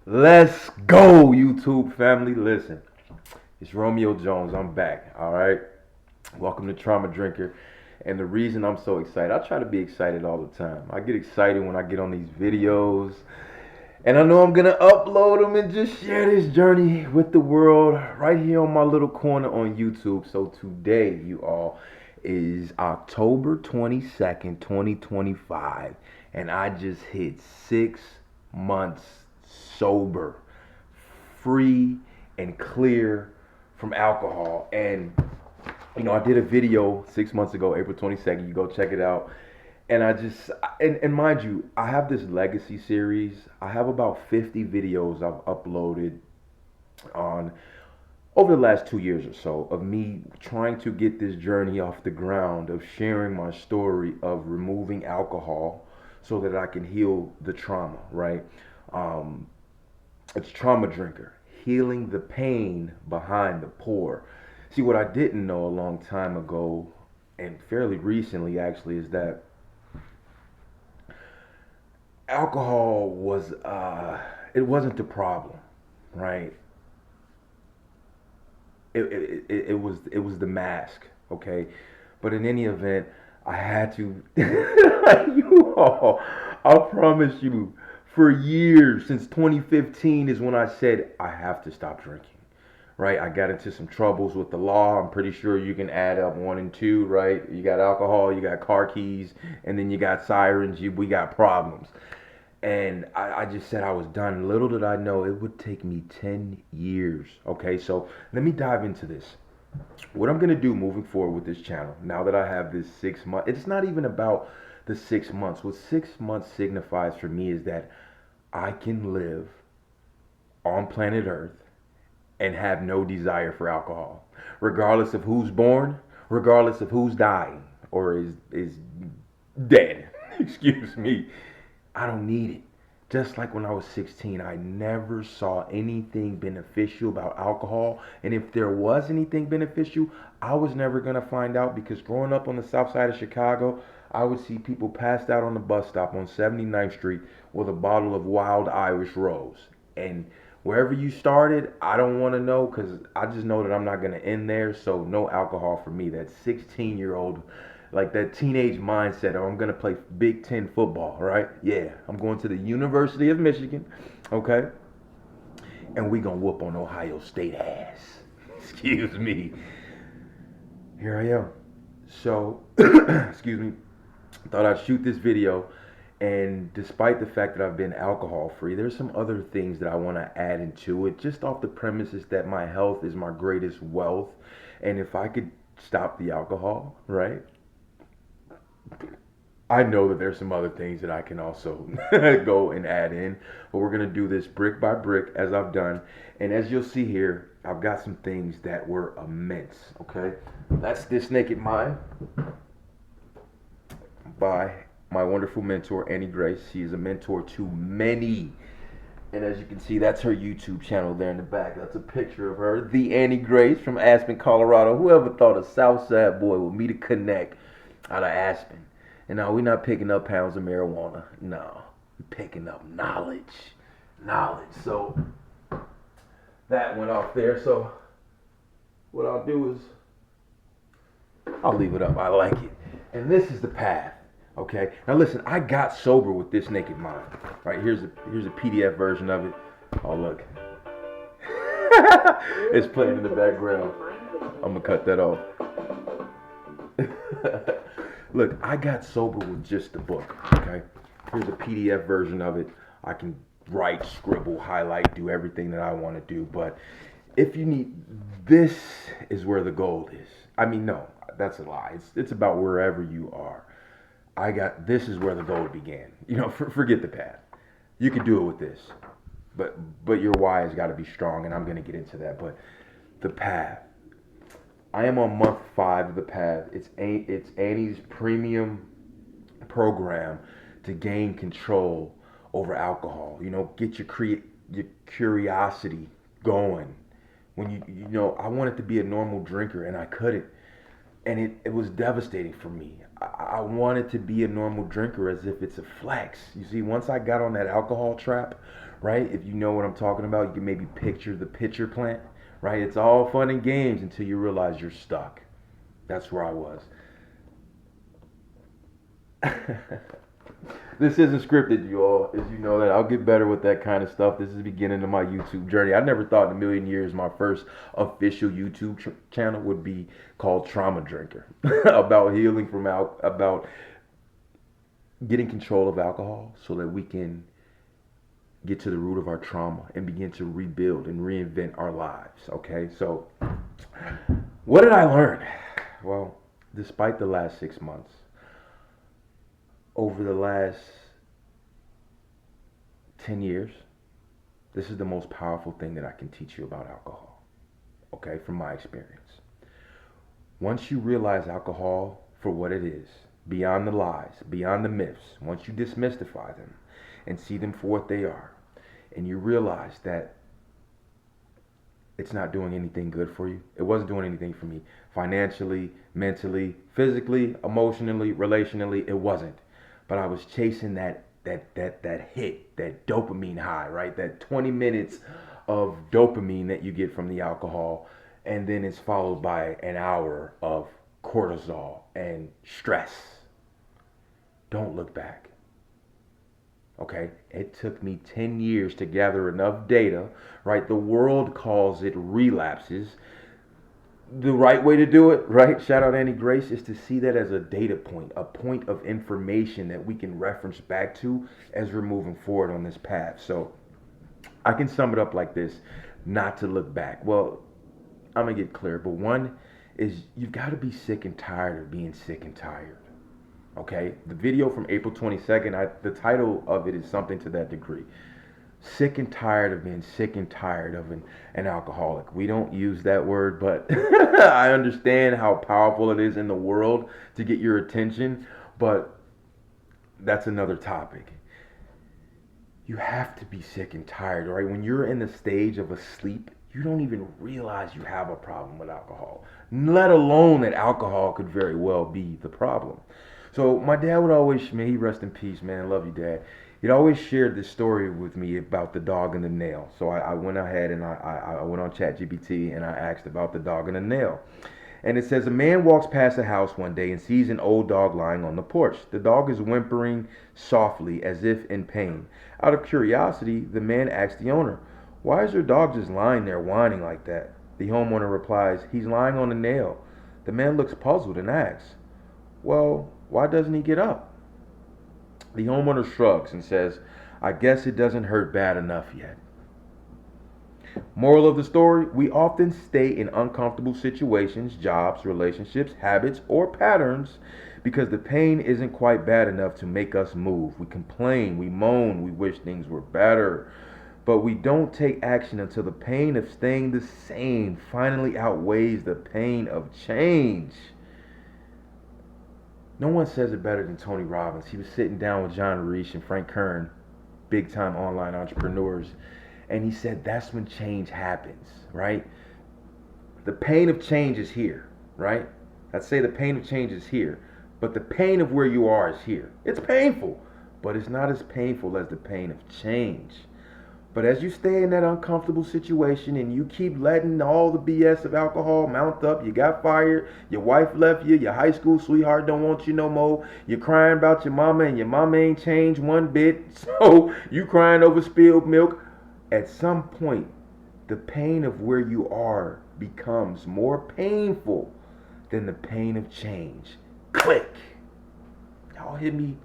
Let's go, YouTube family. Listen, it's Romeo Jones. I'm back. All right. Welcome to Trauma Drinker. And the reason I'm so excited, I try to be excited all the time. I get excited when I get on these videos. And I know I'm going to upload them and just share this journey with the world right here on my little corner on YouTube. So today, you all, is October 22nd, 2025. And I just hit 6 months sober, free and clear from alcohol. And I did a video 6 months ago, April 22nd. You go check it out. And and mind you, I have this legacy series. I have about 50 videos I've uploaded on over the last 2 years or so of me trying to get this journey off the ground, of sharing my story of removing alcohol so that I can heal the trauma, right? Um, it's Trauma Drinker, healing the pain behind the pour. See, what I didn't know a long time ago, and fairly recently actually, is that alcohol was, it wasn't the problem, right? It was the mask, okay? But in any event, I had to. You all, I promise you, for years since 2015 is when I said I have to stop drinking. Right, I got into some troubles with the law. I'm pretty sure you can add up one and two. Right, you got alcohol, you got car keys, and then you got sirens. We got problems. And I just said I was done. Little did I know it would take me 10 years. Okay, so let me dive into this. What I'm going to do moving forward with this channel, now that I have this 6 months, it's not even about the 6 months. What 6 months signifies for me is that I can live on planet Earth and have no desire for alcohol, regardless of who's born, regardless of who's dying or is dead. Excuse me. I don't need it. Just like when I was 16, I never saw anything beneficial about alcohol. And if there was anything beneficial, I was never going to find out, because growing up on the south side of Chicago, I would see people passed out on the bus stop on 79th Street with a bottle of Wild Irish Rose. And wherever you started, I don't want to know, because I just know that I'm not going to end there. So no alcohol for me. That 16-year-old, like that teenage mindset, or I'm going to play Big Ten football, right? Yeah, I'm going to the University of Michigan, okay? And we going to whoop on Ohio State ass. Excuse me. Here I am. So, excuse me, thought I'd shoot this video. And despite the fact that I've been alcohol free, there's some other things that I want to add into it, just off the premises that my health is my greatest wealth. And if I could stop the alcohol, right? I know that there's some other things that I can also go and add in, but we're going to do this brick by brick as I've done. And as you'll see here, I've got some things that were immense, okay? That's This Naked Mind by my wonderful mentor, Annie Grace. She is a mentor to many. And as you can see, that's her YouTube channel there in the back. That's a picture of her, the Annie Grace from Aspen, Colorado. Whoever thought a Southside boy would meet a connect out of Aspen? And no, we're not picking up pounds of marijuana. No, we're picking up knowledge. Knowledge. So that went off there. So what I'll do is I'll leave it up. I like it. And this is the path. Okay. Now listen, I got sober with This Naked Mind. Right, here's a PDF version of it. Oh look. It's playing in the background. I'm gonna cut that off. Look, I got sober with just the book, okay? Here's a PDF version of it. I can write, scribble, highlight, do everything that I want to do. But if you need, this is where the gold is. I mean, no, that's a lie. It's about wherever you are. This is where the gold began. Forget the path. You can do it with this. But your why has got to be strong, and I'm going to get into that. But the path. I am on month 5 of the path. It's Annie's premium program to gain control over alcohol. Get your curiosity going. When I wanted to be a normal drinker and I couldn't. And it was devastating for me. I wanted to be a normal drinker as if it's a flex. You see, once I got on that alcohol trap, right? If you know what I'm talking about, you can maybe picture the pitcher plant, right? It's all fun and games until you realize you're stuck. That's where I was. This isn't scripted, you all. As you know that, I'll get better with that kind of stuff. This is the beginning of my YouTube journey. I never thought in a million years my first official YouTube channel would be called Trauma Drinker, about healing from about getting control of alcohol so that we can get to the root of our trauma and begin to rebuild and reinvent our lives. Okay, so what did I learn? Well, despite the last 6 months, over the last 10 years, this is the most powerful thing that I can teach you about alcohol, okay, from my experience. Once you realize alcohol for what it is, beyond the lies, beyond the myths, once you demystify them and see them for what they are, and you realize that it's not doing anything good for you. It wasn't doing anything for me financially, mentally, physically, emotionally, relationally. It wasn't. But I was chasing that hit, that dopamine high, right? That 20 minutes of dopamine that you get from the alcohol, and then it's followed by an hour of cortisol and stress. Don't look back. Okay, it took me 10 years to gather enough data, right? The world calls it relapses. The right way to do it, right? Shout out Annie Grace, is to see that as a data point, a point of information that we can reference back to as we're moving forward on this path. So I can sum it up like this: not to look back. Well, I'm gonna get clear, but one is you've got to be sick and tired of being sick and tired. Okay, the video from April 22nd, the title of it is something to that degree. Sick and tired of being sick and tired of an alcoholic. We don't use that word, but I understand how powerful it is in the world to get your attention, but that's another topic. You have to be sick and tired, right? When you're in the stage of asleep, you don't even realize you have a problem with alcohol, let alone that alcohol could very well be the problem. So my dad would always, may he rest in peace, man. Love you, Dad. He'd always shared this story with me about the dog and the nail. So I went ahead and I went on ChatGPT and I asked about the dog and the nail. And it says, a man walks past a house one day and sees an old dog lying on the porch. The dog is whimpering softly as if in pain. Out of curiosity, the man asks the owner, why is your dog just lying there whining like that? The homeowner replies, he's lying on a nail. The man looks puzzled and asks, well, why doesn't he get up? The homeowner shrugs and says, I guess it doesn't hurt bad enough yet. Moral of the story, we often stay in uncomfortable situations, jobs, relationships, habits, or patterns because the pain isn't quite bad enough to make us move. We complain, we moan, we wish things were better, but we don't take action until the pain of staying the same finally outweighs the pain of change. No one says it better than Tony Robbins. He was sitting down with John Reich and Frank Kern, big time online entrepreneurs, and he said that's when change happens, right? The pain of change is here, right? I'd say the pain of change is here, but the pain of where you are is here. It's painful, but it's not as painful as the pain of change. But as you stay in that uncomfortable situation and you keep letting all the BS of alcohol mount up, you got fired, your wife left you, your high school sweetheart don't want you no more, you're crying about your mama and your mama ain't changed one bit, so you crying over spilled milk. At some point, the pain of where you are becomes more painful than the pain of change. Click. Y'all hear me?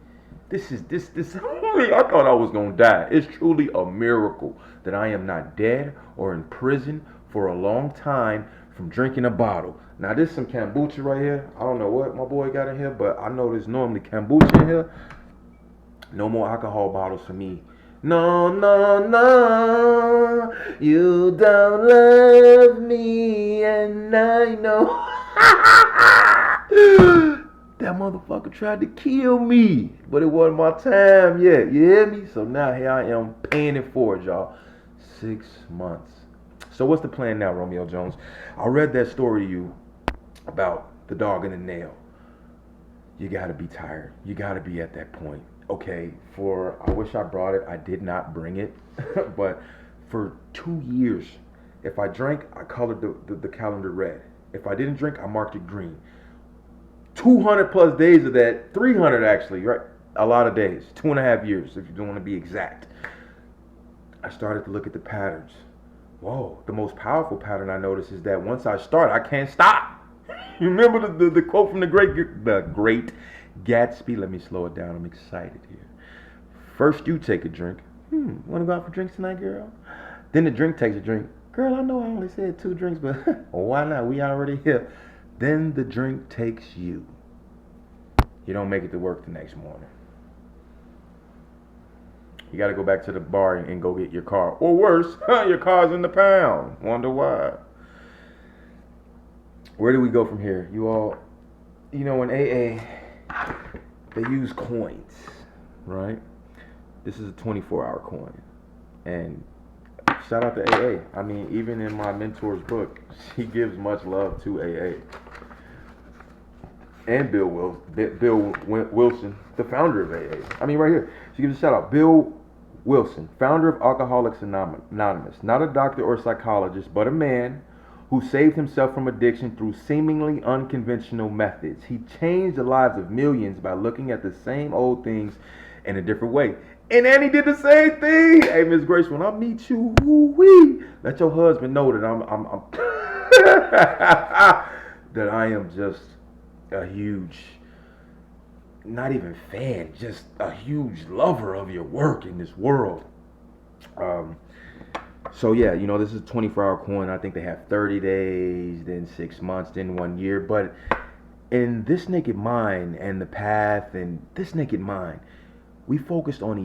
This I thought I was gonna die. It's truly a miracle that I am not dead or in prison for a long time from drinking a bottle. Now this is some kombucha right here. I don't know what my boy got in here, but I know there's normally kombucha in here. No more alcohol bottles for me. No, no, no. You don't love me, and I know. That motherfucker tried to kill me, but it wasn't my time yet. You hear me? So now here I am paying it forward, y'all. 6 months. So what's the plan now, Romeo Jones? I read that story to you about the dog in the nail. You gotta be tired. You gotta be at that point. Okay, I wish I brought it. I did not bring it, but for 2 years, if I drank, I colored the calendar red. If I didn't drink, I marked it green. 200 plus days of that, 300 actually, right? A lot of days, 2.5 years if you don't want to be exact. I started to look at the patterns. Whoa, the most powerful pattern I noticed is that once I start, I can't stop. You remember the quote from the great Gatsby? Let me slow it down. I'm excited here. First, you take a drink. Want to go out for drinks tonight, girl? Then the drink takes a drink. Girl, I know I only said 2 drinks, but why not? We already here. Then the drink takes you. You don't make it to work the next morning. You got to go back to the bar and go get your car. Or worse, your car's in the pound. Wonder why. Where do we go from here? You all, in AA, they use coins, right? This is a 24-hour coin. And shout out to AA. I mean, even in my mentor's book, she gives much love to AA. And Bill Wilson, the founder of AA. I mean, right here. She gives a shout out. Bill Wilson, founder of Alcoholics Anonymous. Not a doctor or psychologist, but a man who saved himself from addiction through seemingly unconventional methods. He changed the lives of millions by looking at the same old things in a different way. And Annie did the same thing. Hey, Miss Grace, when I meet you, woo-wee, let your husband know that I'm that I am just a huge, not even fan, just a huge lover of your work in this world. So yeah, this is a 24-hour coin. I think they have 30 days, then 6 months, then 1 year. But in This Naked Mind and the Path and This Naked Mind, we focused on